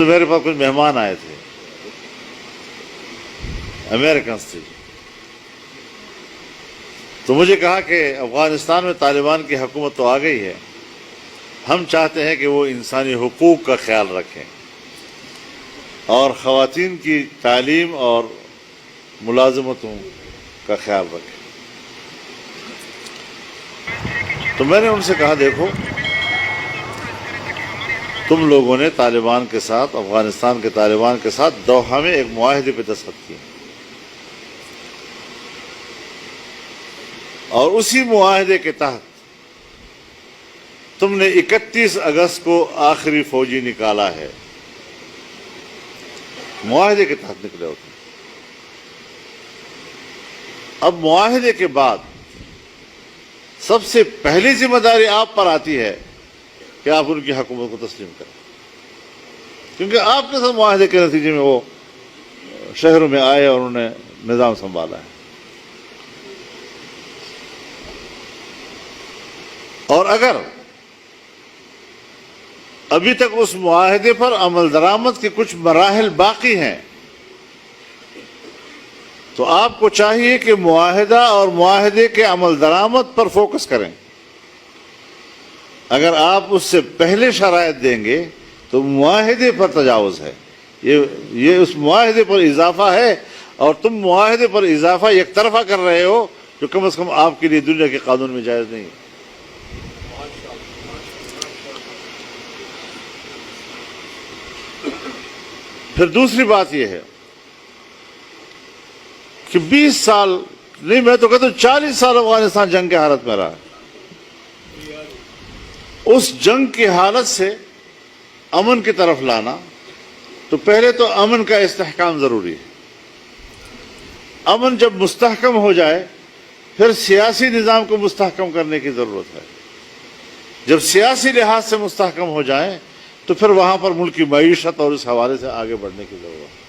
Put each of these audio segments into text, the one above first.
تو میرے پاس کچھ مہمان آئے تھے، امریکنز تھے، تو مجھے کہا کہ افغانستان میں طالبان کی حکومت تو آ گئی ہے، ہم چاہتے ہیں کہ وہ انسانی حقوق کا خیال رکھیں اور خواتین کی تعلیم اور ملازمتوں کا خیال رکھیں۔ تو میں نے ان سے کہا دیکھو، تم لوگوں نے طالبان کے ساتھ، افغانستان کے طالبان کے ساتھ دوحہ میں ایک معاہدے پہ دستخط کیے، اور اسی معاہدے کے تحت تم نے 31 اگست کو آخری فوجی نکالا ہے، معاہدے کے تحت نکلے ہوتے۔ اب معاہدے کے بعد سب سے پہلی ذمہ داری آپ پر آتی ہے کہ آپ ان کی حکومت کو تسلیم کریں، کیونکہ آپ کے ساتھ معاہدے کے نتیجے میں وہ شہروں میں آئے اور انہوں نے نظام سنبھالا ہے۔ اور اگر ابھی تک اس معاہدے پر عمل درآمد کے کچھ مراحل باقی ہیں تو آپ کو چاہیے کہ معاہدہ اور معاہدے کے عمل درآمد پر فوکس کریں۔ اگر آپ اس سے پہلے شرائط دیں گے تو معاہدے پر تجاوز ہے، یہ اس معاہدے پر اضافہ ہے، اور تم معاہدے پر اضافہ یک طرفہ کر رہے ہو جو کم از کم آپ کے لیے دنیا کے قانون میں جائز نہیں ہے۔ پھر دوسری بات یہ ہے کہ 20 سال نہیں، میں تو کہتا ہوں 40 سال افغانستان جنگ کی حالت میں رہا ہے۔ اس جنگ کی حالت سے امن کی طرف لانا، تو پہلے تو امن کا استحکام ضروری ہے۔ امن جب مستحکم ہو جائے پھر سیاسی نظام کو مستحکم کرنے کی ضرورت ہے۔ جب سیاسی لحاظ سے مستحکم ہو جائیں تو پھر وہاں پر ملک کی معیشت اور اس حوالے سے آگے بڑھنے کی ضرورت ہے۔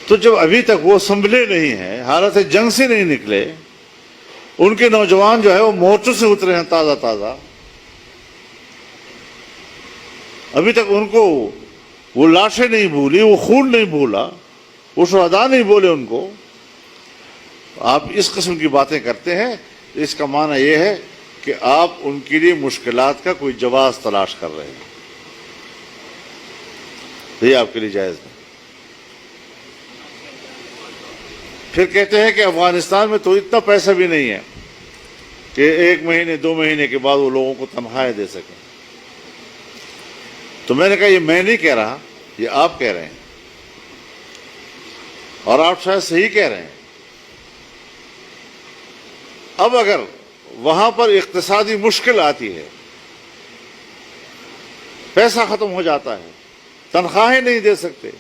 تو جب ابھی تک وہ سنبھلے نہیں ہیں، حالت جنگ سے نہیں نکلے، ان کے نوجوان جو ہے وہ مورچوں سے اترے ہیں تازہ تازہ، ابھی تک ان کو وہ لاشیں نہیں بھولی، وہ خون نہیں بھولا، وہ شہداء نہیں بولے ان کو، آپ اس قسم کی باتیں کرتے ہیں، اس کا معنی یہ ہے کہ آپ ان کے لیے مشکلات کا کوئی جواز تلاش کر رہے ہیں، یہ آپ کے لیے جائز نہیں۔ پھر کہتے ہیں کہ افغانستان میں تو اتنا پیسہ بھی نہیں ہے کہ 1 مہینے 2 مہینے کے بعد وہ لوگوں کو تنخواہیں دے سکیں۔ تو میں نے کہا یہ میں نہیں کہہ رہا، یہ آپ کہہ رہے ہیں، اور آپ شاید صحیح کہہ رہے ہیں۔ اب اگر وہاں پر اقتصادی مشکل آتی ہے، پیسہ ختم ہو جاتا ہے، تنخواہیں نہیں دے سکتے،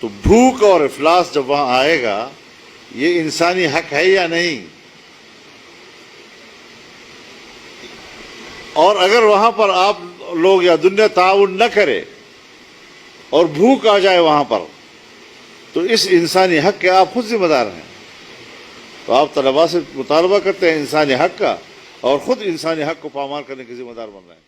تو بھوک اور افلاس جب وہاں آئے گا، یہ انسانی حق ہے یا نہیں؟ اور اگر وہاں پر آپ لوگ یا دنیا تعاون نہ کرے اور بھوک آ جائے وہاں پر، تو اس انسانی حق کے آپ خود ذمہ دار ہیں۔ تو آپ طلباء سے مطالبہ کرتے ہیں انسانی حق کا، اور خود انسانی حق کو پامال کرنے کے ذمہ دار بن رہے ہیں۔